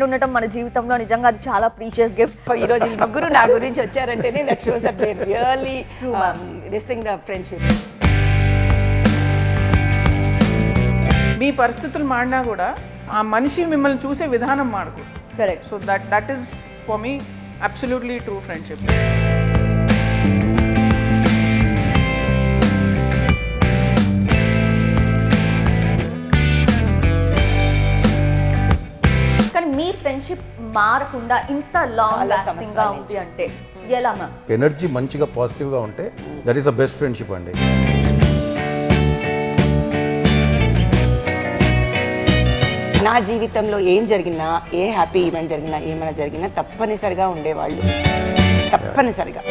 Friend ఉండటం మన జీవితంలో నిజంగా అది చాలా ప్రీషియస్ గిఫ్ట్. ఈ రోజు ఈ ముగ్గురు నా గురించి వచ్చారంటేనే that shows that they really this thing the friendship. మీ పరిస్థితులు మాడినా కూడా ఆ మనిషి మిమ్మల్ని చూసే విధానం మాడకూడదు. Correct. So that is for me absolutely true friendship. కానీ మీ ఫ్రెండ్షిప్ మారకుండా ఇంత లాంగ్ లాస్టింగ్ గా ఉంది అంటే ఎలా మ్యామ్? ఎనర్జీ మంచిగా పాజిటివ్గా ఉంటే that is the best friendship అండి. నా జీవితంలో ఏం జరిగినా, ఏ హ్యాపీ ఈవెంట్ జరిగినా, ఏమైనా జరిగినా తప్పనిసరిగా ఉండేవాళ్ళు, తప్పనిసరిగా.